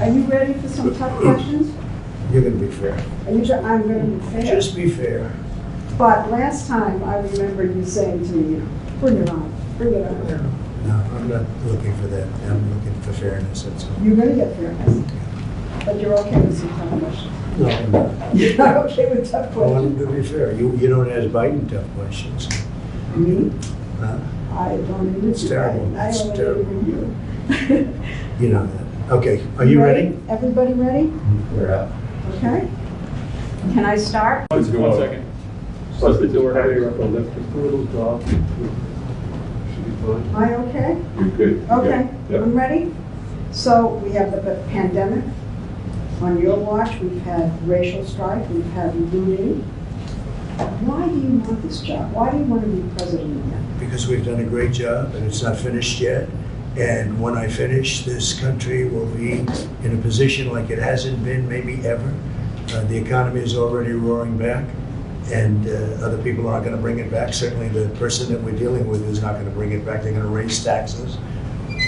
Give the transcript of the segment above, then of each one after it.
Are you ready for some tough questions? You're going to be fair. I'm going to be fair. Just be fair. But last time, I remember you saying to me, bring it on, bring it on. No, I'm not looking for that. I'm looking for fairness, that's all. You're going to get fairness. But you're okay with some tough questions. No, I'm not. You're not okay with tough I want questions? to be fair. You don't ask Biden tough questions. Me? Huh? I don't even. It's terrible. I It's only terrible. interview you. You know that. Okay, are you ready? Everybody ready? We're out. Okay. Can I start? Let's do 1 second. Plus the door higher up, I'll lift just a little drop. Should be fine. Am I okay? You're good. Okay, Yep. I'm ready. So we have the pandemic. On your watch, we've had racial strife, we've had looting. Why do you want this job? Why do you want to be president again? Because we've done a great job and it's not finished yet. And when I finish, this country will be in a position like it hasn't been maybe ever. The economy is already roaring back, and other people aren't going to bring it back. Certainly the person that we're dealing with is not going to bring it back. They're going to raise taxes.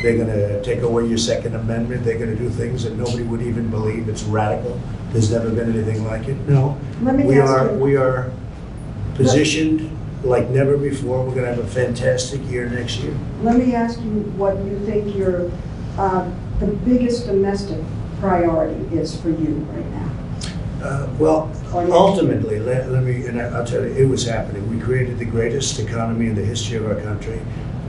They're going to take away your Second Amendment. They're going to do things that nobody would even believe. It's radical. There's never been anything like it. No, Let me we ask you. we are positioned like never before. We're going to have a fantastic year next year. Let me ask you what you think the biggest domestic priority is for you right now. Well, Or next ultimately, let me, and I'll tell you, it was happening. We created the greatest economy in the history of our country,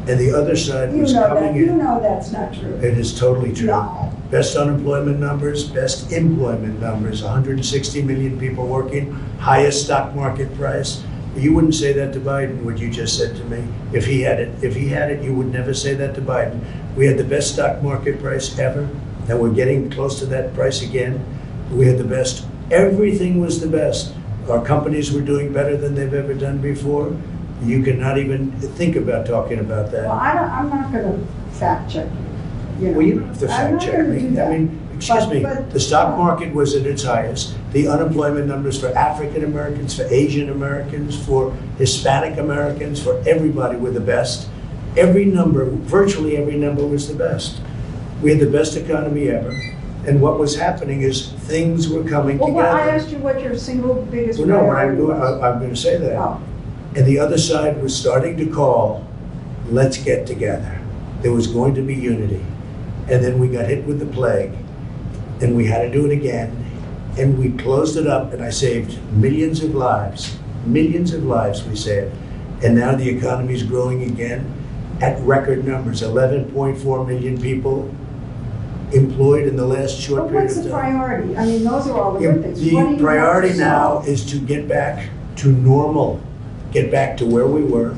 and the other side You was know that. coming You in. know that's not true. It is totally true. No. Best unemployment numbers, best employment numbers, 160 million people working, highest stock market price. You wouldn't say that to Biden, what you just said to me. If he had it, you would never say that to Biden. We had the best stock market price ever, and we're getting close to that price again. We had the best. Everything was the best. Our companies were doing better than they've ever done before. You cannot even think about talking about that. Well, I'm not going to fact check you. You know. Well, you don't have to I'm fact not check gonna me. do that. I mean, excuse me, But- the stock market was at its highest. The unemployment numbers for African Americans, for Asian Americans, for Hispanic Americans, for everybody were the best. Every number, virtually every number was the best. We had the best economy ever. And what was happening is things were coming Well, together. I asked you what your single biggest Well, no, what I'm priority doing, was. I'm going to say that. Oh. And the other side was starting to call, let's get together. There was going to be unity. And then we got hit with the plague, and we had to do it again. And we closed it up, and I saved millions of lives. Millions of lives we saved. And now the economy is growing again at record numbers. 11.4 million people employed in the last short But period what's of the time. priority? I mean, those are all the good things. What do The you priority want to now solve? is to get back to normal, get back to where we were,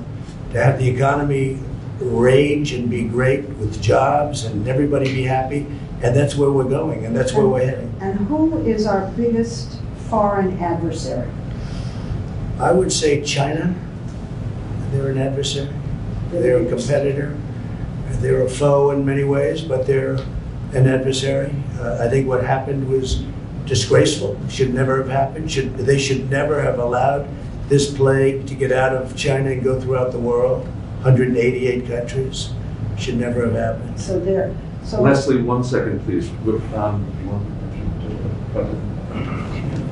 to have the economy rage and be great with jobs and everybody be happy. And that's where we're going, and that's where we're heading. And who is our biggest foreign adversary? I would say China. They're an adversary. They're a competitor. They're a foe in many ways, but they're an adversary. I think what happened was disgraceful. Should never have happened. They should never have allowed this plague to get out of China and go throughout the world. 188 countries. Should never have happened. So there. So Leslie, 1 second, please.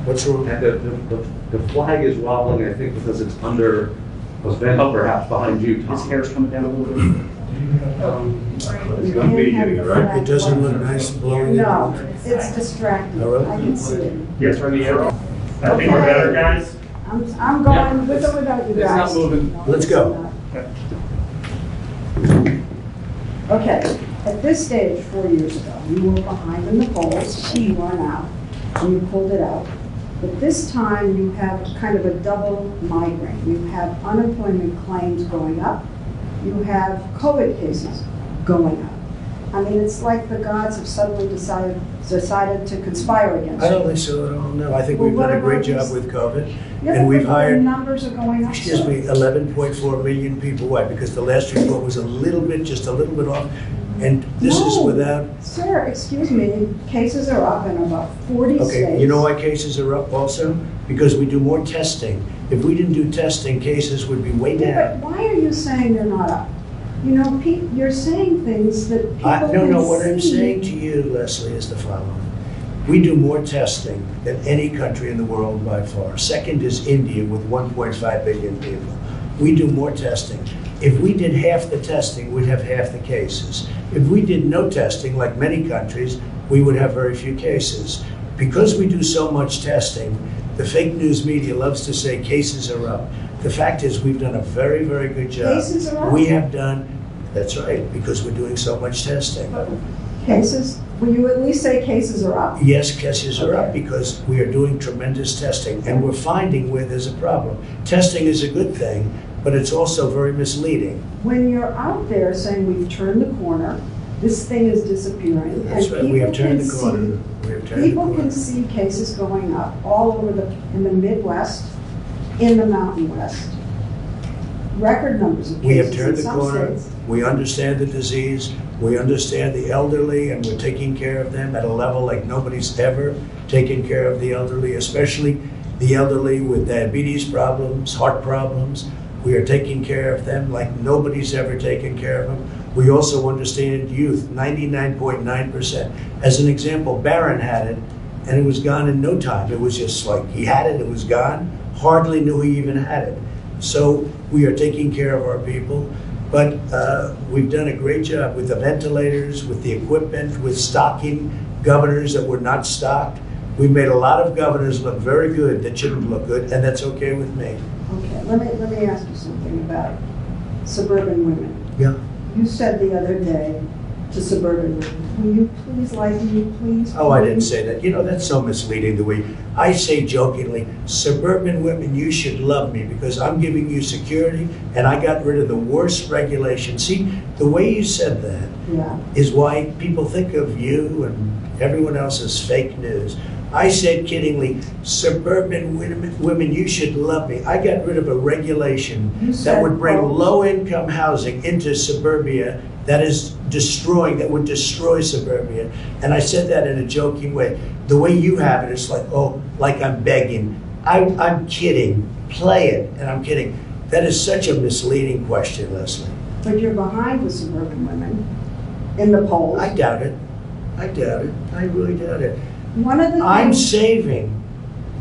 What's wrong? And the flag is wobbling, I think, because it's under a vent perhaps behind you, Tom. His hair's coming down a little bit. you can't have the flag It doesn't look flying. nice blowing. No, it's distracting. Oh, really? I can see it. Yes, from the arrow. I think we're better, guys. I'm going with or without you It's not guys. moving. No, Let's it's go. not. Okay, at this stage, 4 years ago, you were behind in the polls, you won out, and you pulled it out. But this time, you have kind of a double migraine. You have unemployment claims going up, you have COVID cases going up. I mean, it's like the gods have suddenly decided to conspire against I you. don't think so at all, no. I think Well, we've what done a great about job this- with COVID. Yeah, And but we've the hired, numbers are going up. excuse so- me, 11.4 million people. Why? Because the last report was just a little bit off. And this is No. without, Sir, excuse me, cases are up in about 40 states. okay, you know why cases are up also? Because we do more testing. If we didn't do testing, cases would be way Yeah, down. but why are you saying they're not up? You know, Pete, you're saying things that people can see. No, what I'm saying to you, Leslie, is the following. We do more testing than any country in the world by far. Second is India with 1.5 billion people. We do more testing. If we did half the testing, we'd have half the cases. If we did no testing, like many countries, we would have very few cases. Because we do so much testing, the fake news media loves to say cases are up. The fact is, we've done a very, very good job. Cases are up? We have done, that's right, because we're doing so much testing. Cases, will you at least say cases are up? Yes, cases are up Okay. because we are doing tremendous testing, and we're finding where there's a problem. Testing is a good thing, but it's also very misleading. When you're out there saying we've turned the corner, this thing is disappearing. That's and right, we have people turned can the corner. see- We have turned the People corner. can see cases going up all over in the Midwest, in the Mountain West. Record numbers of We have cases turned in the some corner. states. We understand the disease. We understand the elderly, and we're taking care of them at a level like nobody's ever taken care of the elderly, especially the elderly with diabetes problems, heart problems. We are taking care of them like nobody's ever taken care of them. We also understand youth, 99.9%. As an example, Barron had it, and it was gone in no time. It was just like he had it, it was gone. Hardly knew he even had it. So we are taking care of our people. But we've done a great job with the ventilators, with the equipment, with stocking governors that were not stocked. We made a lot of governors look very good that shouldn't look good, and that's okay with me. Okay, let me ask you something about suburban women. Yeah. You said the other day to suburban women, will you please like me, please? Oh, I didn't please?" say that. You know, that's so misleading the way I say jokingly, suburban women, you should love me because I'm giving you security and I got rid of the worst regulation. See, the way you said that Yeah, is why people think of you and everyone else as fake news. I said kiddingly, suburban women, you should love me. I got rid of a regulation You that said, would bring quote, low-income housing into suburbia that would destroy suburbia. And I said that in a joking way. The way you have it, it's like, oh, like I'm begging. I'm kidding. Play it, and I'm kidding. That is such a misleading question, Leslie. but you're behind the suburban women in the polls. I doubt it. I doubt it. I really doubt it. One of the I'm things, saving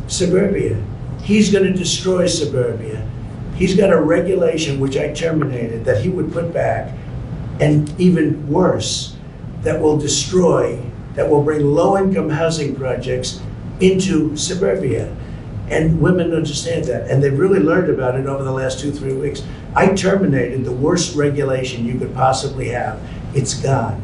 suburbia. He's going to destroy suburbia. He's got a regulation which I terminated that he would put back, and even worse, that will destroy, that will bring low-income housing projects into suburbia. And women understand that, and they've really learned about it over the last 2-3 weeks. I terminated the worst regulation you could possibly have. It's gone.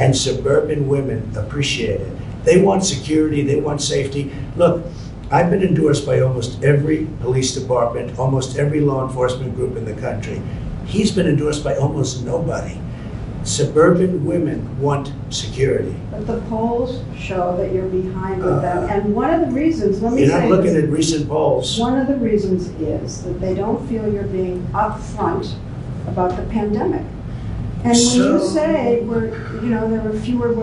And suburban women appreciate it. They want security, they want safety. Look, I've been endorsed by almost every police department, almost every law enforcement group in the country. He's been endorsed by almost nobody. Suburban women want security. but the polls show that you're behind with them. And one of the reasons, let me You're say not looking this, at recent polls. one of the reasons is that they don't feel you're being upfront about the pandemic. And when you So- say we're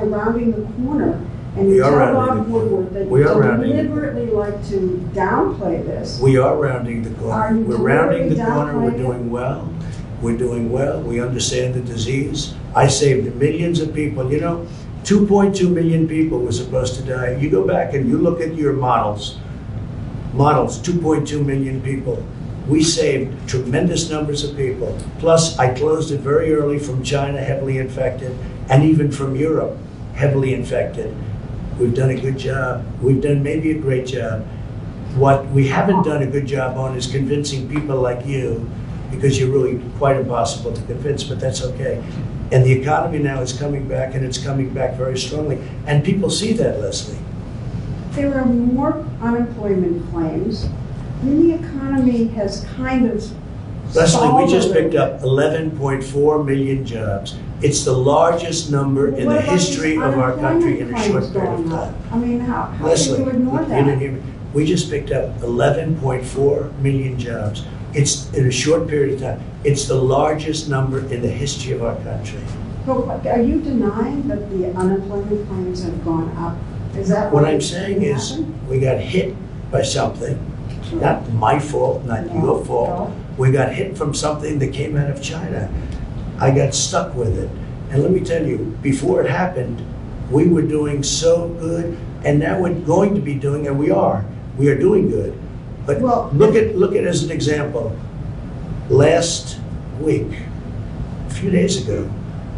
rounding the corner, and We you are tell rounding Bob the corner. Woodward that We you are rounding the deliberately like to downplay this. We are rounding the Are corner. you We're rounding the deliberately corner. We're downplaying it? doing well. We're doing well. We understand the disease. I saved millions of people. You know, 2.2 million people were supposed to die. You go back and you look at your models, 2.2 million people. We saved tremendous numbers of people. Plus, I closed it very early from China, heavily infected, and even from Europe, heavily infected. We've done a good job. We've done maybe a great job. What we haven't done a good job on is convincing people like you, because you're really quite impossible to convince, but that's okay. And the economy now is coming back, and it's coming back very strongly. And people see that, Leslie. There are more unemployment claims. And the economy has kind of Leslie, we just stalled a picked little up 11.4 million jobs. It's the largest number bit. in What the about histoy these of our country in a unemployment short claims period of going time. up? I mean, how Leslie, can you ignore you didn't that? hear me. We just picked up 11.4 million jobs. It's in a short period of time. It's the largest number in the history of our country. But are you denying that the unemployment claims have gone up? Is that What I'm saying is, happened? we got hit by something, not my fault, not No, your fault. no. We got hit from something that came out of China. I got stuck with it. And let me tell you, before it happened, we were doing so good, and now we're going to be doing, and we are doing good. But Well- look at as an example, last week, a few days ago,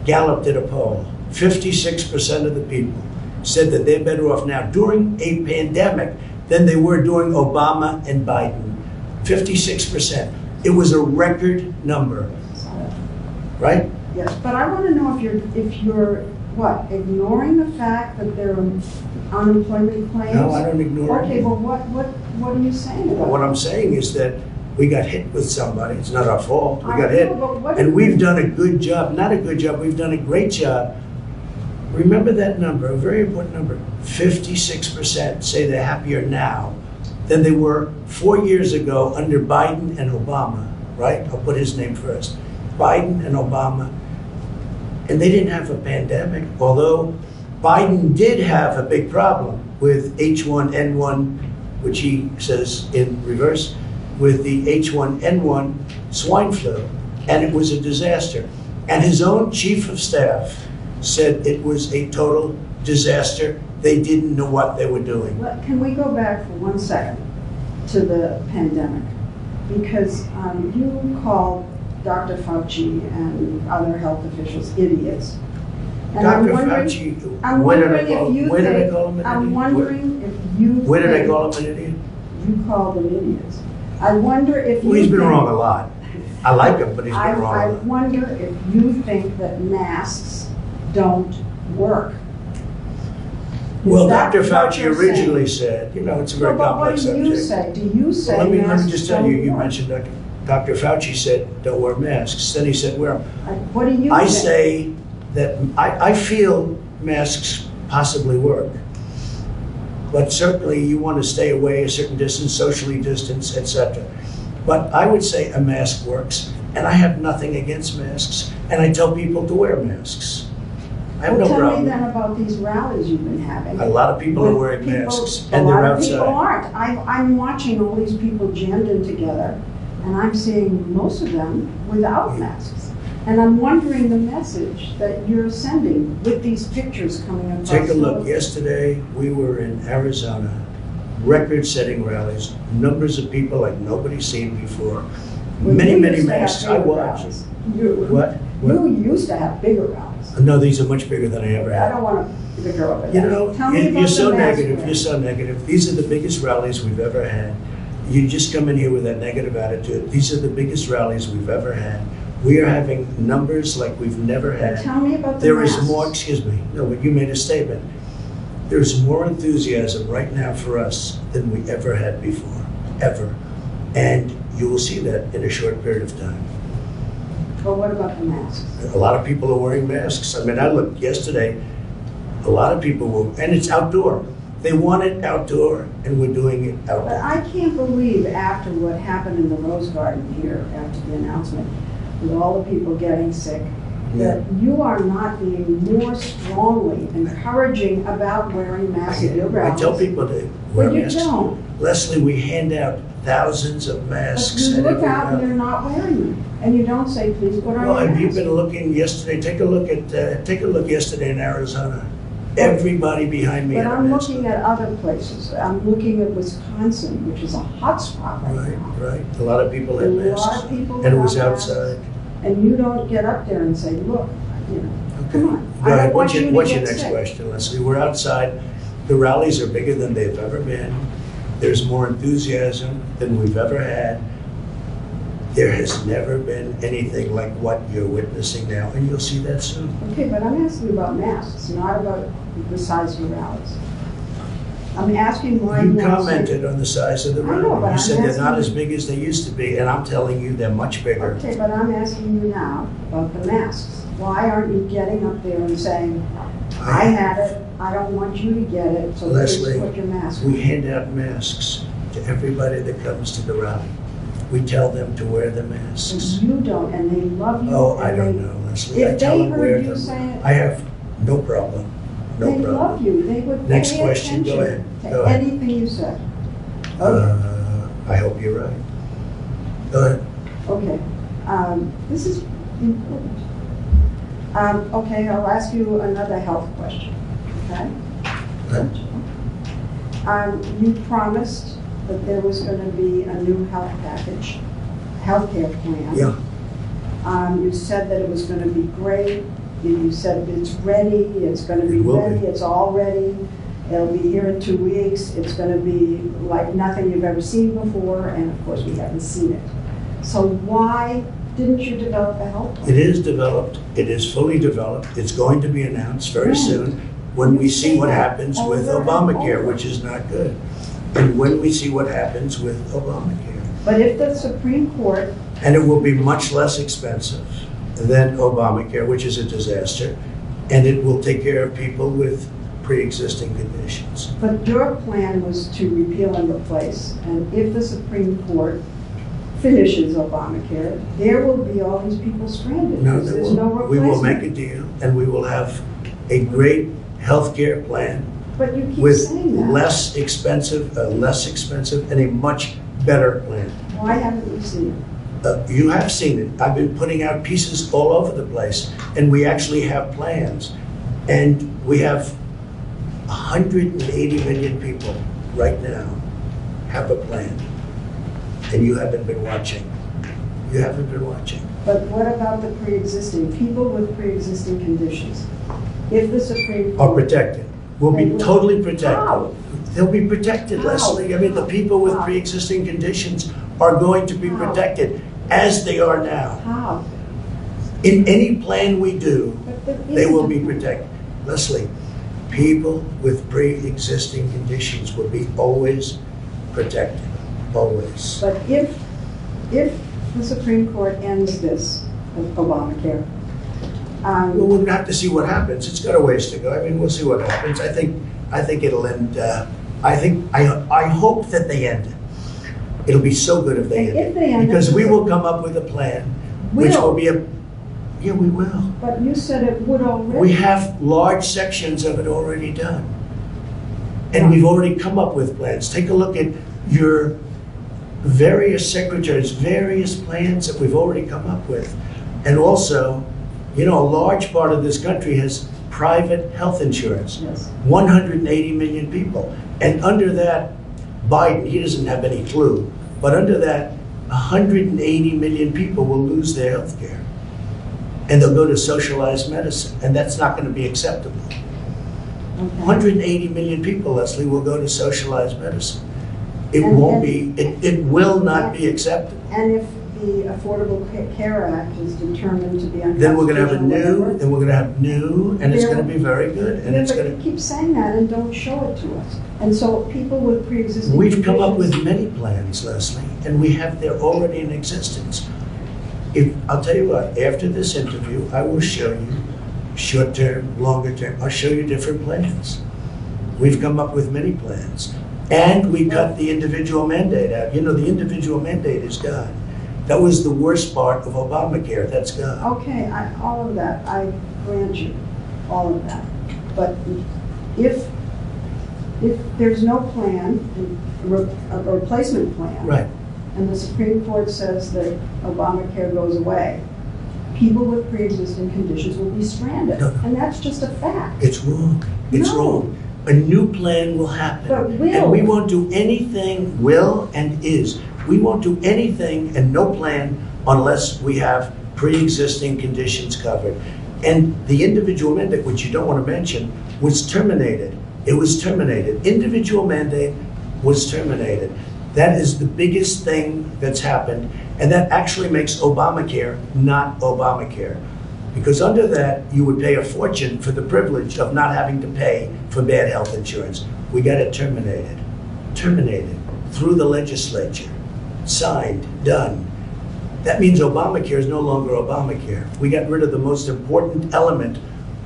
Gallup did a poll. 56% of the people said that they're better off now during a pandemic than they were during Obama and Biden. 56%. It was a record number, right? Yes, but I want to know if you're, what, ignoring the fact that there are unemployment claims? No, I don't ignore it. Okay, but what are you saying about What it? I'm saying is that we got hit with somebody. It's not our fault. We got I hit. know, but what- And we've done a good job, not a good job, we've done a great job. Remember that number, a very important number. 56% say they're happier now than they were 4 years ago under Biden and Obama, right? I'll put his name first. Biden and Obama. And they didn't have a pandemic, although Biden did have a big problem with H1N1, which he says in reverse, with the H1N1 swine flu, and it was a disaster. And his own chief of staff said it was a total disaster. They didn't know what they were doing. Can we go back for 1 second to the pandemic? Because you called Dr. Fauci and other health officials idiots. And Dr. I'm wondering- Fauci, I'm where did I wondering call if you where did I think- call him an I'm idiot? wondering if you Where did I think- call him an idiot? You called them idiots. I wonder if you Well, he's been think- wrong a lot. I like him, but he's been wrong I a lot. wonder if you think that masks don't work. Is Well, that Dr. what Fauci you're originally said, you know, it's a very Well, but complex what do you subject. say? Do you say Let me masks just tell don't you, you work? mentioned Dr. Fauci said, don't wear masks. Then he said, wear them. What do you I think? say that I feel masks possibly work. But certainly you want to stay away a certain distance, socially distance, etc. But I would say a mask works, and I have nothing against masks, and I tell people to wear masks. I have no Well, tell me problem. then about these rallies you've been having. A lot of people are With wearing people- masks, and they're A lot of people outside. aren't. I'm watching all these people jammed in together, and I'm seeing most of them without masks. And I'm wondering the message that you're sending with these pictures coming across. Take a look. the- Yesterday, we were in Arizona, record-setting rallies, numbers of people like nobody's seen before. Well, Many, you many used to have masks. I bigger watched. rallies. You What? used to have bigger rallies. No, these are much bigger than I ever I had. don't want to bicker over that. You know, Tell me about you're so the mask negative, wearing. you're so negative. These are the biggest rallies we've ever had. You just come in here with that negative attitude. These are the biggest rallies we've ever had. We are having numbers like we've never had. Tell me about the There is masks. more, excuse me, no, but you made a statement. There's more enthusiasm right now for us than we ever had before, ever. And you will see that in a short period of time. But what about the masks? A lot of people are wearing masks. I mean, I looked yesterday, a lot of people were, and it's outdoor. They want it outdoor, and we're doing it But outdoor. I can't believe after what happened in the Rose Garden here, after the announcement, with all the people getting sick, that you are not being more strongly encouraging about wearing masks at your I rallies. tell people to wear But you masks. don't. Leslie, we hand out thousands of But masks. you at look every out and rally. you're not wearing them. And you don't say, please put on Well, your have you mask. been looking yesterday? Take a look yesterday in Arizona. Everybody behind me But had a I'm mask looking on. at other places. I'm looking at Wisconsin, which is a hot spot right Right, now. right. A lot of people A had lot masks. of people And it was without masks. outside. And you don't get up there and say, look, you know, Okay. come on. Go I ahead. don't want you to What's get your next sick. question, Leslie? We're outside. The rallies are bigger than they've ever been. There's more enthusiasm than we've ever had. There has never been anything like what you're witnessing now, and you'll see that soon. Okay, but I'm asking about masks, not about the size of your rallies. I'm asking why You you want to say. commented on the size of the I know, rally. but You I'm said they're not asking- as big as they used to be, and I'm telling you they're much bigger. Okay, but I'm asking you now about the masks. Why aren't you getting up there and saying, I had it, I don't want you to get it, so please Leslie, put your mask We on. hand out masks to everybody that comes to the rally. We tell them to wear the masks. You don't, and they love you. Oh, I and don't they- know, Leslie. I If tell they them wear heard you them. say it, I have no problem. No they problem. love you, they would pay Next question, go attention ahead. to Go ahead. anything you said. Okay. I hope you're right. Go ahead. Okay, this is important. Okay, I'll ask you another health question, okay? You promised that there was going to be a new health package, healthcare plan. Yeah, You said that it was going to be great. You said it's ready, it's going to be It will be. ready, it's all ready. It'll be here in 2 weeks. It's going to be like nothing you've ever seen before, and of course, we haven't seen it. So why didn't you develop a health plan? it is developed, it is fully developed, it's going to be announced very soon when we see what happens with Over and Obamacare, over. which is not good. And when we see what happens with Obamacare. But if the Supreme Court, And it will be much less expensive than Obamacare, which is a disaster, and it will take care of people with pre-existing conditions. but your plan was to repeal and replace, and if the Supreme Court finishes Obamacare, there will be all these people stranded. No, because there there's no won't. We will make a replacement. deal, and we will have a great healthcare plan But you keep with saying that. less expensive, and a much better plan. Why haven't we seen it? You have seen it. I've been putting out pieces all over the place, and we actually have plans. And we have 180 million people right now have a plan. And you haven't been watching. You haven't been watching. But what about the pre-existing, people with pre-existing conditions? If the Supreme Are Court. protected. Will be totally protected. How? They'll be protected, How? Leslie. I mean, the people with How? pre-existing conditions are going to be How? protected as they are now. How? In any plan we do, But there they will isn't. be protected. Leslie, people with pre-existing conditions will be always protected, always. But if the Supreme Court ends this, Obamacare, Well, we'll have to see what happens. It's got a ways to go. I mean, we'll see what happens. I think it'll end. I hope that they end it. It'll be so good if they And end if it, they end it, because we will come up with a plan, which Will. will be a. Yeah, we will. but you said it would already. We have large sections of it already done. And we've already come up with plans. Take a look at your various secretaries, various plans that we've already come up with. And also, you know, a large part of this country has private health insurance. Yes. 180 million people. And under that, Biden, he doesn't have any clue, but under that, 180 million people will lose their health care. And they'll go to socialized medicine, and that's not going to be acceptable. Okay. 180 million people, Leslie, will go to socialized medicine. It And- won't and- be, it will not be acceptable. And if the Affordable Care Act is determined to be unconstitutional. Then we're going to have whatever, and it's going to be very good, and Yeah, it's but going you keep saying that and don't show it to us. And so people with pre-existing to, we've come up with conditions- many plans, Leslie, and we have, they're already in existence. I'll tell you what, after this interview, I will show you short-term, longer-term, I'll show you different plans. We've come up with many plans. And we cut the individual mandate out. You know, the individual mandate is gone. That was the worst part of Obamacare, that's gone. Okay, all of that, I grant you, all of that. But if there's no plan, a replacement plan. Right. And the Supreme Court says that Obamacare goes away, people with pre-existing conditions will be stranded. No. And that's just a fact. It's wrong. It's No. wrong. A new plan will happen. But will. And we won't do anything, will and is. We won't do anything and no plan unless we have pre-existing conditions covered. And the individual mandate, which you don't want to mention, was terminated. It was terminated. Individual mandate was terminated. That is the biggest thing that's happened. And that actually makes Obamacare not Obamacare. Because under that, you would pay a fortune for the privilege of not having to pay for bad health insurance. We got it terminated. Terminated through the legislature. Signed, done. That means Obamacare is no longer Obamacare. We got rid of the most important element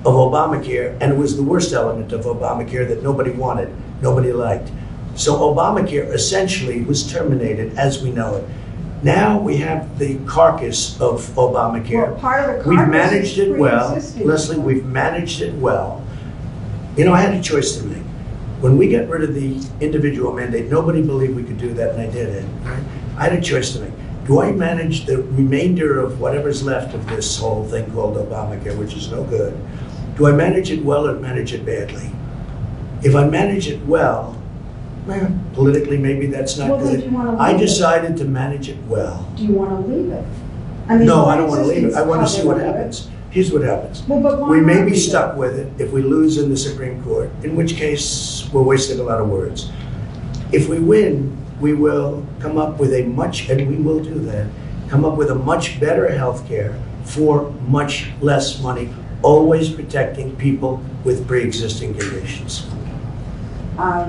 of Obamacare, and it was the worst element of Obamacare that nobody wanted, nobody liked. So Obamacare essentially was terminated as we know it. Now we have the carcass of Obamacare. Well, part of the We've carcass managed is it well. pre-existing. Leslie, we've managed it well. You know, I had a choice to make. When we got rid of the individual mandate, nobody believed we could do that, and I did it. Right? I had a choice to make. Do I manage the remainder of whatever's left of this whole thing called Obamacare, which is no good? Do I manage it well or manage it badly? If I manage it well, politically maybe that's not Well, then good. do you wanna I leave it? decided to manage it well. Do you want to leave it? I mean, No, my I don't want to leave it. I want to see existence what covered it. happens. Here's what happens. Well, but why We may not be leave stuck it? with it if we lose in the Supreme Court, in which case we're wasting a lot of words. If we win, we will come up with a much, and we will do that, come up with a much better health care for much less money, always protecting people with pre-existing conditions. Are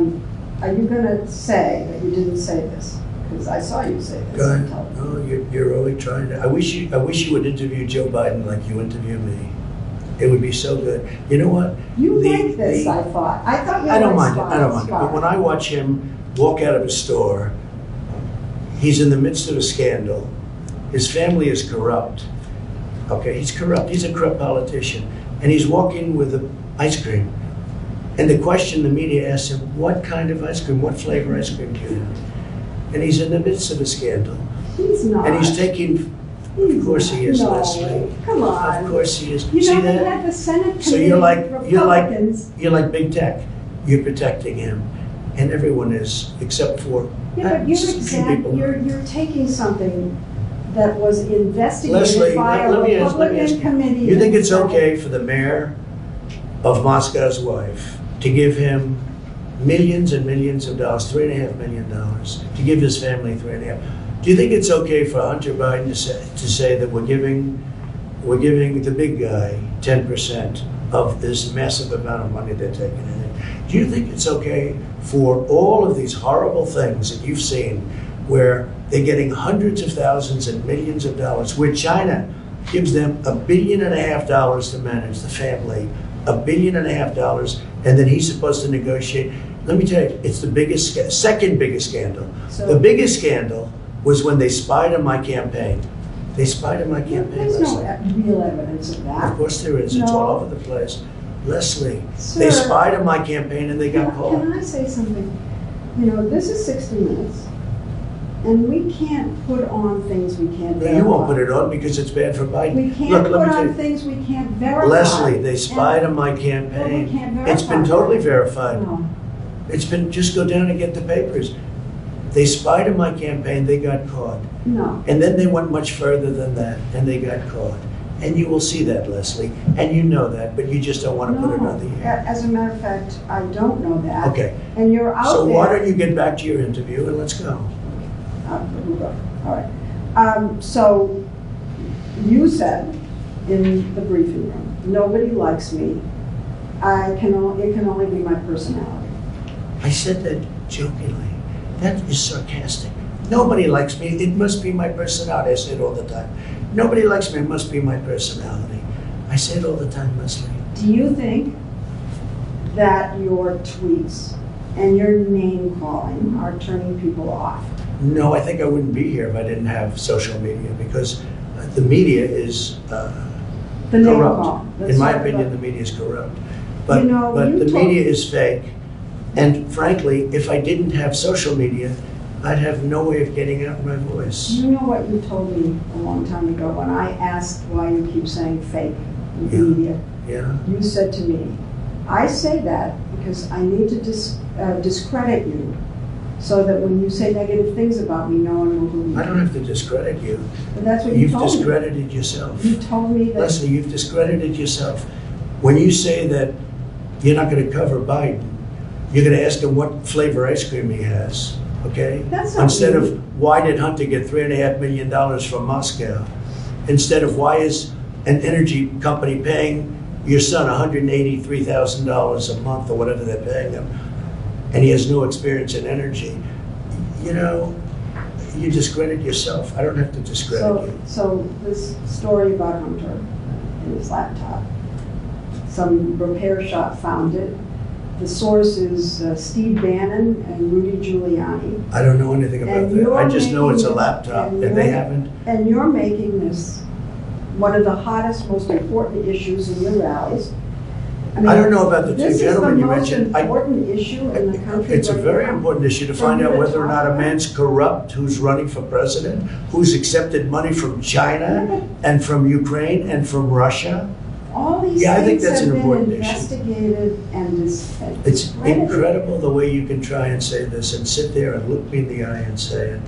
you going to say that you didn't say this? Because I saw you say this. Go on ahead. television. No, you're really trying to. I wish you would interview Joe Biden like you interview me. It would be so good. You know what? You The- like this, the- I thought. I thought you I don't liked mind it. I don't mind it. But when I watch him walk out of a store, he's in the midst of a scandal. His family is corrupt. Okay, he's corrupt. He's a corrupt politician, and he's walking with ice cream. And the question the media asks him, "What kind of ice cream? What flavor ice cream do you have?" And he's in the midst of a scandal, He's not. and he's taking. Of course he is, No, Leslie. come on. Of course he is. You See know, they that? had the Senate So committee, you're like Republicans. big tech. You're protecting him, and everyone is except for Yeah, but just a few people. you're taking something that was investigated Leslie, by a let me ask Republican you. committee. You think in it's Senate. okay for the mayor of Moscow's wife to give him millions and millions of dollars, $3.5 million, to give his family 3.5? Do you think it's okay for Hunter Biden to say that we're giving the big guy 10% of this massive amount of money they're taking in? Do you think it's okay for all of these horrible things that you've seen where they're getting hundreds of thousands and millions of dollars, where China gives them $1.5 billion to manage the family, $1.5 billion, and then he's supposed to negotiate? Let me tell you, it's the second biggest scandal. So- The biggest scandal was when they spied on my campaign. They spied on my campaign. There's no Leslie. real evidence of Of that. course there is. It's No. all over the place. Leslie, Sir. they spied on my campaign and they got caught. Can I say something? You know, this is 60 Minutes, and we can't put on things we can't No, verify. you won't put it on because it's bad for Biden. We can't Look, put let me tell on you. things we can't verify. Leslie, they spied And- on my Well, we campaign. can't It's been verify. totally verified. No. It's been, just go down and get the papers. They spied on my campaign, they got caught. No. And then they went much further than that, and they got caught. And you will see that, Leslie, and you know that, but you just don't want to put it on the air. As a matter of fact, I don't know that. Okay, And you're out so there. why don't you get back to your interview and let's go. We'll go. All right. So you said in the briefing room, nobody likes me. It can only be my personality. I said that jokingly. That is sarcastic. Nobody likes me. It must be my personality. I say it all the time. Nobody likes me. It must be my personality. I say it all the time, Leslie. Do you think that your tweets and your name calling are turning people off? No, I think I wouldn't be here if I didn't have social media because the media is The name corrupt. call. In my opinion, the media is corrupt. But, You know, but you the told- media is fake. And frankly, if I didn't have social media, I'd have no way of getting out my voice. You know what you told me a long time ago when I asked why you keep saying fake in the Yeah. media? Yeah. You said to me, I say that because I need to discredit you so that when you say negative things about me, no one will believe I you. don't have to discredit you. But that's what you You've told me. discredited yourself. You told me that. Leslie, you've discredited yourself. When you say that you're not going to cover Biden, you're going to ask him what flavor ice cream he has, okay? That's not Instead me. of why did Hunter get $3.5 million from Moscow? Instead of why is an energy company paying your son $183,000 a month or whatever they're paying him, and he has no experience in energy? You know, you discredit yourself. I don't have to discredit you. So this story about Hunter and his laptop, some repair shop found it. The source is Steve Bannon and Rudy Giuliani. I don't know anything about And that. you're I just know it's a making- laptop, and and they you're- haven't. And you're making this one of the hottest, most important issues in your rallies. I don't know about the two gentlemen you This is mentioned. the most important issue in the country It's a right very now. important issue to For find you out to whether or talk not a about. man's corrupt who's running for president, who's accepted money from China and from Ukraine and from Russia. All these Yeah, I think things that's have an been important issue. investigated and It's discredited. incredible the way you can try and say this and sit there and look me in the eye and say it.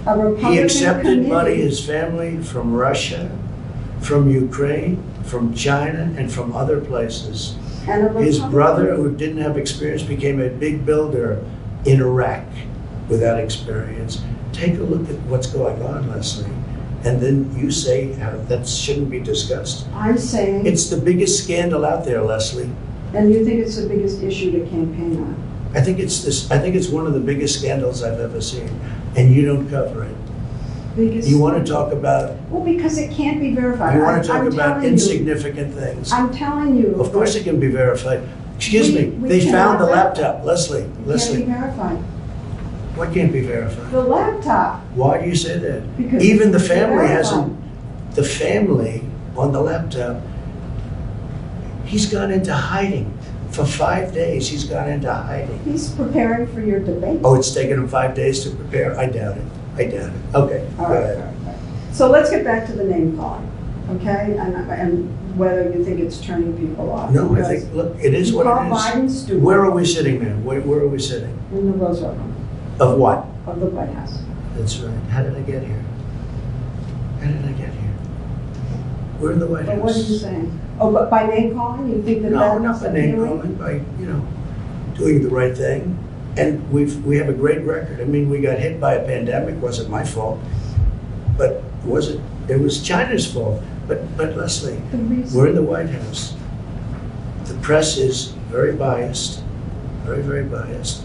A Republican He accepted money, committee- his family, from Russia, from Ukraine, from China, and from other places. and a His Republican- brother, who didn't have experience, became a big builder in Iraq without experience. Take a look at what's going on, Leslie. And then you say that shouldn't be discussed. I'm saying, It's the biggest scandal out there, Leslie. and you think it's the biggest issue to campaign on. I think it's one of the biggest scandals I've ever seen, and you don't cover it. Biggest. You want to talk about, Well, because it can't be verified. you want to talk I'm about telling you. insignificant things. I'm telling you. Of course it can be verified. Excuse me, We they found the cannot- laptop. Leslie, It can't be Leslie, verified. what can't be verified? The laptop, Why do you say that? because. Even the it's family verified. hasn't, the family on the laptop, he's gone into hiding. For 5 days, he's gone into hiding. He's preparing for your debate. Oh, it's taken him 5 days to prepare? I doubt it. I doubt it. Okay, go All right, ahead. all right. So let's get back to the name calling, okay? And whether you think it's turning people off. No, I Because think, look, it is you what call it is. Biden stupid. Where are we sitting now? Where are we sitting? In the Roosevelt Room Of what? of the White House. That's right. How did I get here? How did I get here? We're in the White House. But what are you saying? Oh, but by name calling, you think that No, that's not by name appealing? calling, by, doing the right thing. And we have a great record. I mean, we got hit by a pandemic, wasn't my fault. But it was China's fault. But Leslie, The reason- we're in the White House. The press is very biased, very, very biased.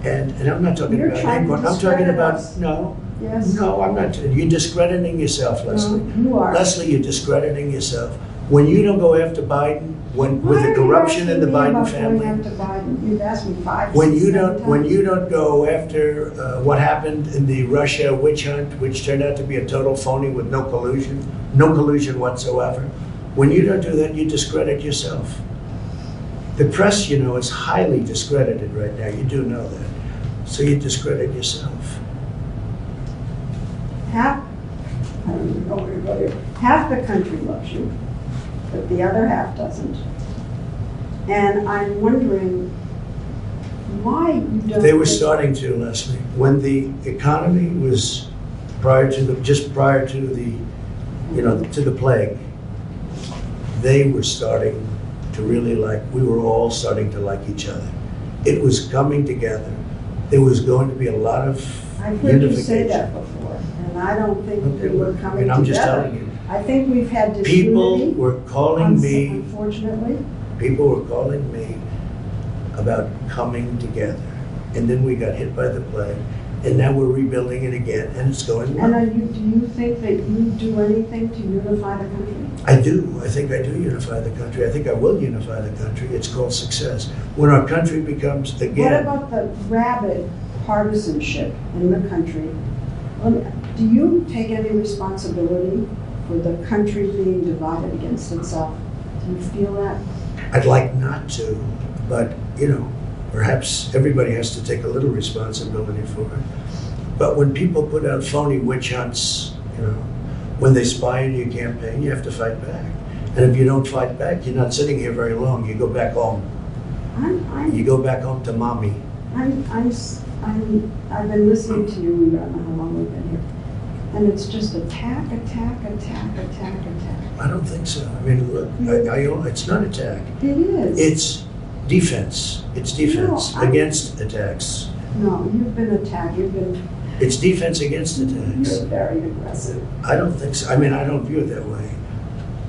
And I'm not talking You're about trying name to calling. I'm talking discredit about, us. no, Yes. no, I'm not. You're discrediting yourself, Leslie. No, you are. Leslie, you're discrediting yourself. When you don't go after Biden, with the corruption in the Biden family, Why are you asking me about going after Biden? You've asked me five, when six, you seven don't, when times. you don't go after what happened in the Russia witch hunt, which turned out to be a total phony with no collusion whatsoever, when you don't do that, you discredit yourself. The press, is highly discredited right now. You do know that. So you discredit yourself. Half, I don't even know where to go here. Half the country loves you, but the other half doesn't. And I'm wondering why you don't. They were think- starting to, Leslie, when the economy was just prior to the plague, they were starting to really we were all starting to like each other. It was coming together. There was going to be a lot of I've heard you say unification. that before, and I don't think Okay, we were well, coming I'm just together. telling you. I think we've had People disunity. were calling me, Unfortunately. people were calling me about coming together. And then we got hit by the plague, and now we're rebuilding it again, and it's going well. And do you think that you do anything to unify the country? I do. I think I do unify the country. I think I will unify the country. It's called success. When our country becomes, What again, about the rabid partisanship in the country? Do you take any responsibility for the country being divided against itself? Do you feel that? I'd like not to, but, perhaps everybody has to take a little responsibility for it. But when people put out phony witch hunts, when they spy on your campaign, you have to fight back. And if you don't fight back, you're not sitting here very long. You go back home. You go back home to mommy. I've been listening to you, I don't know how long we've been here, and it's just attack. I don't think so. I mean, look, it's not attack. It is. It's defense. It's defense No, I- against attacks. No, you've been attacked, It's defense against attacks. you're very aggressive. I don't think so. I mean, I don't view it that way.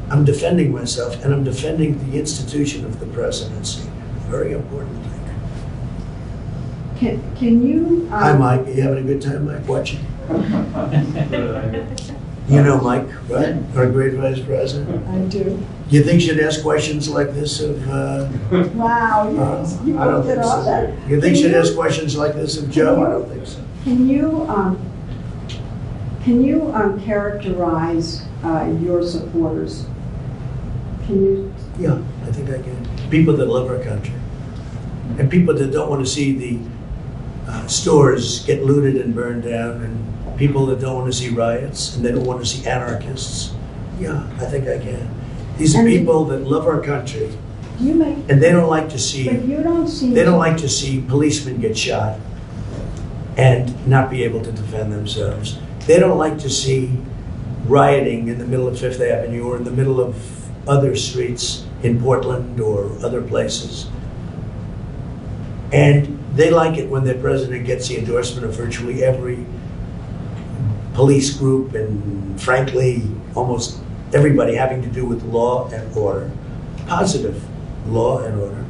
I'm defending myself, and I'm defending the institution of the presidency. Very important thing. Can you? Hi, Mike. Are you having a good time, Mike, watching? You know Mike, right? Our great vice president. I do. You think she'd ask questions like this of, Wow, you I don't pulled it think off so. that. You think Can she'd ask questions like this of Joe? I don't think so. Can you characterize your supporters? Can you Yeah, I think I can. People that love our country. And people that don't want to see the stores get looted and burned down, and people that don't want to see riots, and they don't want to see anarchists. Yeah, I think I can. These are And- people that love our country, You make, and they don't like to but see, you don't seem. they don't like to see policemen get shot and not be able to defend themselves. They don't like to see rioting in the middle of Fifth Avenue or in the middle of other streets in Portland or other places. And they like it when their president gets the endorsement of virtually every police group and frankly, almost everybody having to do with law and order. Positive law and order.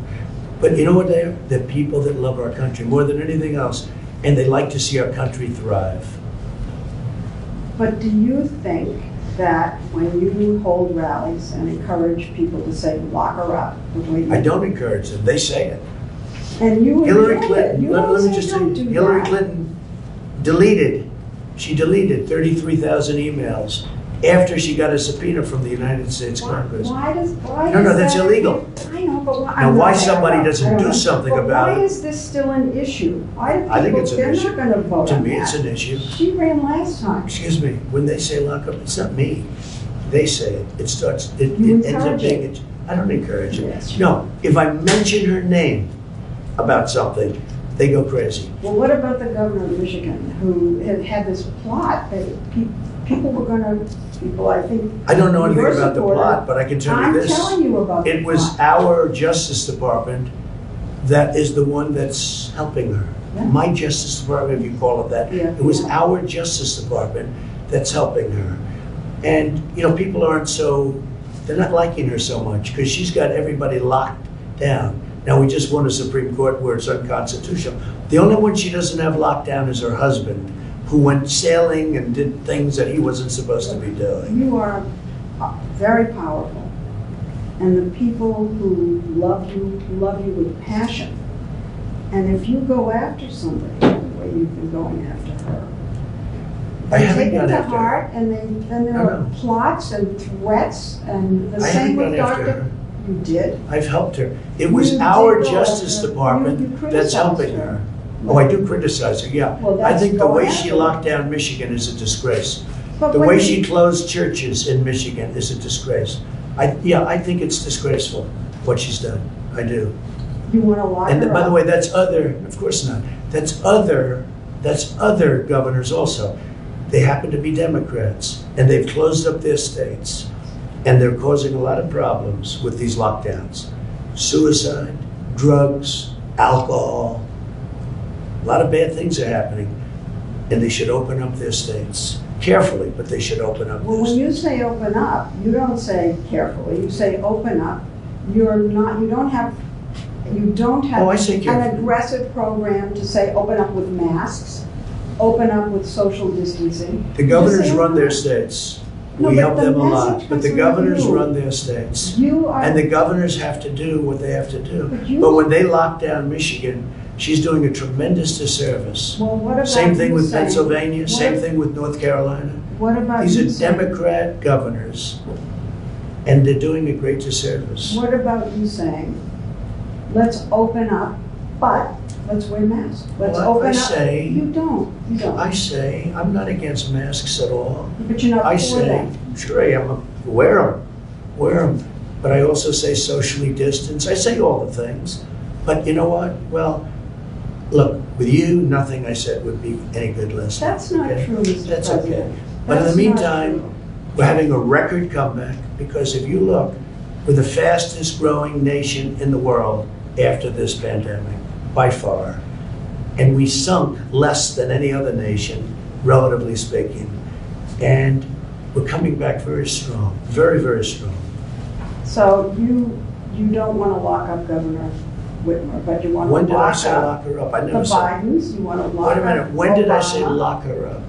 But you know what they are? They're people that love our country more than anything else, and they like to see our country thrive. But do you think that when you hold rallies and encourage people to say, lock her up, the way you I don't encourage them, they say it. And you Hillary enjoy it. Clinton, You let don't me say just tell don't you, do Hillary that. Clinton deleted 33,000 emails after she got a subpoena from the United States Congress. Why does No, that- that's illegal. I know, but why? Now, I'm why not there, somebody I doesn't don't do know. something But about why it? is this still an issue? Why do I think people, it's an they're issue. not gonna vote To on me, that. it's an issue. She ran last time. Excuse me, when they say lock up, it's not me. They say it. It starts, it You ends up encourage being, it. I don't encourage Yes. it. No, if I mention her name about something, they go crazy. Well, what about the governor of Michigan, who had this plot that people were gonna, I think. I don't know anything your about the supporter- plot, but I can tell you I'm this. telling you about the It was plot. our Justice Department that is the one that's helping her. Yeah. My Justice Department, if you call it that. Yeah. It was our Justice Department that's helping her. And, you know, people aren't so, they're not liking her so much because she's got everybody locked down. Now, we just won a Supreme Court where it's unconstitutional. The only one she doesn't have locked down is her husband, who went sailing and did things that he wasn't supposed to be doing. You are very powerful, and the people who love you with passion. And if you go after somebody the way you've been going after her, I they haven't take it gone to after her. heart, and then there I are know. plots and threats, and the I same haven't with gone after Dr. her. You did. I've helped her. It was You our did go Justice after her. Department You that's criticized helping her. her. Oh, I do criticize her, yeah. Well, I that's think the going way after she her. locked down Michigan is a disgrace. But The when way you- she closed churches in Michigan is a disgrace. I think it's disgraceful, what she's done. I do. You want to lock And her by the up. way, that's other, of course not. That's other governors also. They happen to be Democrats, and they've closed up their states, and they're causing a lot of problems with these lockdowns. Suicide, drugs, alcohol, a lot of bad things are happening, and they should open up their states. Carefully, but they should open up Well, their when states. you say open up, you don't say carefully, you say open up. You don't have Oh, I say an carefully. aggressive program to say open up with masks, open up with social distancing. The governors Just say run open their up. states. No, We but help the them a lot, message but the comes from governors you. run their states. You are. And the governors have to do what they have to do. But you- But when they lock down Michigan, she's doing a tremendous disservice. Well, what about Same thing you with saying- Pennsylvania, what same if- thing with North Carolina. What about These you are saying- Democrat governors, and they're doing a great disservice. What about you saying, let's open up, but let's wear masks. Let's Well, I open up. say- You don't. I say, I'm not against masks at all. But you're not I for say, that. sure I am, wear them. But I also say socially distance. I say all the things. But you know what? Well, look, with you, nothing I said would be any good lesson. That's not okay? true, Mr. That's President. okay. But in the That's not meantime, true. we're having a record comeback because if you look, we're the fastest growing nation in the world after this pandemic, by far. And we sunk less than any other nation, relatively speaking. And we're coming back very strong, very, very strong. So you don't want to lock up Governor Whitmer, but you want to When did I lock say up lock her up? I the never said. Bidens, you want to lock Wait up a minute, when did I say Obama. lock her up?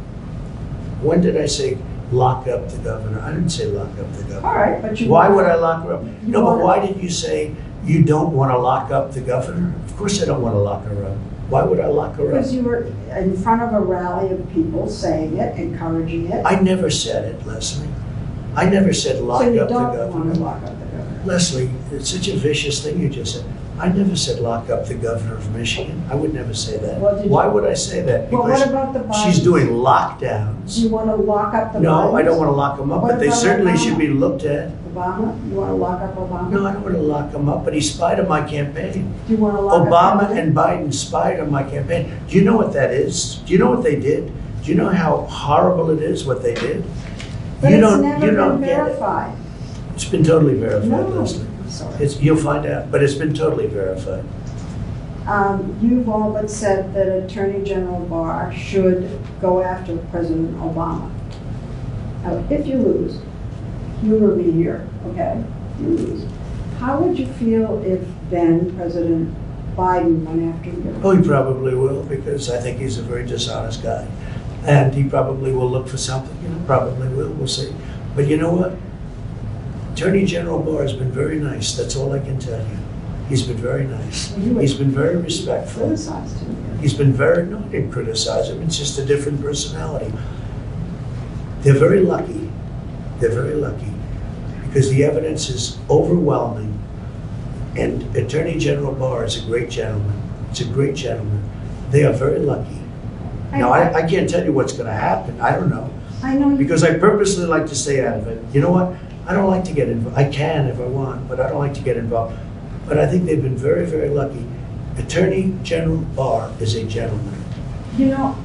When did I say lock up the governor? I didn't say lock up the governor. All right, but you. Why want- would I lock her up? You No, but wanna- why did you say you don't want to lock up the governor? Of course I don't want to lock her up. Why would I lock her up? Because you were in front of a rally of people saying it, encouraging it. I never said it, Leslie. I never said lock So you up the don't want to governor. lock up the governor. Leslie, it's such a vicious thing you just said. I never said lock up the governor of Michigan. I would never say that. Well, did you- Why would I say that? Well, what Because about the Bidens? she's doing Do lockdowns. you want to lock up the Bidens? No, I don't want to lock them up, What but they about certainly Obama? should be looked at. Obama? You want to lock up Obama? No, I don't want to lock them up, but he spied on my campaign. Do you want to lock up Obama Kennedy? and Biden spied on my campaign. Do you know what that is? Do you know what they did? Do you know how horrible it is what they did? But You it's don't- never you been don't get it. verified. It's been totally verified, No, Leslie. I'm sorry. You'll find out, but it's been totally verified. You've all but said that Attorney General Barr should go after President Obama. Now, if you lose, humor me here, okay? You lose. How would you feel if then President Biden went after you? Oh, he probably will, because I think he's a very dishonest guy. And he probably will look for something, probably will, we'll see. But you know what? Attorney General Barr has been very nice, that's all I can tell you. He's been very nice. Well, you would He's been very respectful. Criticized him. He's been very, no, I didn't criticize him, it's just a different personality. They're very lucky, they're very lucky, because the evidence is overwhelming. And Attorney General Barr is a great gentleman, it's a great gentleman. They are very lucky. Now, I can't tell you what's gonna happen, I don't know, I know you. because I purposely like to stay out of it. You know what? I don't like to get involved, I can if I want, but I don't like to get involved. But I think they've been very, very lucky. Attorney General Barr is a gentleman. You know,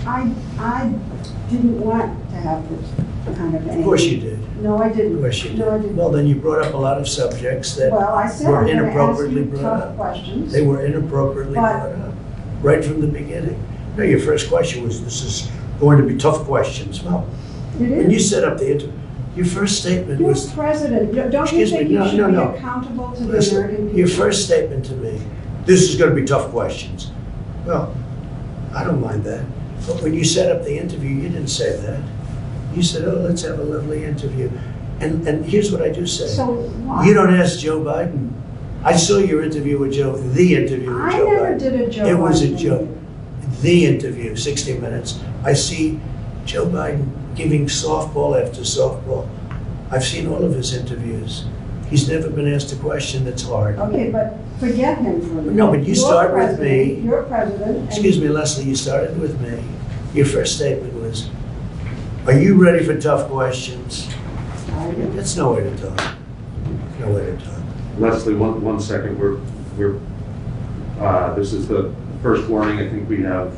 I didn't want to have this kind of. Of course you did. No, I didn't. Of course you No, I did. didn't. Well, then you brought up a lot of subjects that Well, I said were I'm going to ask inappropriately you brought tough up. questions. They were inappropriately But- brought up, right from the beginning. No, your first question was, this is going to be tough questions. Well, It when you is. set up the interview, your first statement You're was, president. Don't you Excuse me, think you no, should no, be no. accountable to the listen, American people? your first statement to me, this is going to be tough questions. Well, I don't mind that. But when you set up the interview, you didn't say that. You said, oh, let's have a lovely interview. And here's what I do say. So what? You don't ask Joe Biden. I saw your interview with Joe, the interview with I Joe never Biden. did a Joe It was a Biden joke. interview. The interview, 60 Minutes. I see Joe Biden giving softball after softball. I've seen all of his interviews. He's never been asked a question that's hard. Okay, but forget him for a minute. No, but you You're start with president, me. You're president. and- Excuse me, Leslie, you started with me. Your first statement was, are you ready for tough questions? I do. That's no way to talk. No way to talk. Leslie, one second, this is the first warning, I think we have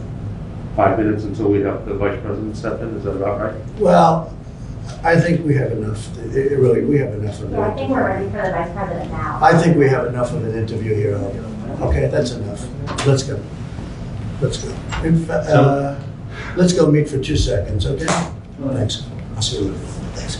5 minutes until we have the vice president step in, is that about right? Well, I think we have enough. Really, we have enough of Yeah, I that. think we're ready for the vice president now. I think we have enough of an interview here. Okay, that's enough. Let's go. Let's go. Let's go meet for 2 seconds, okay? Thanks. I'll see you later. Thanks.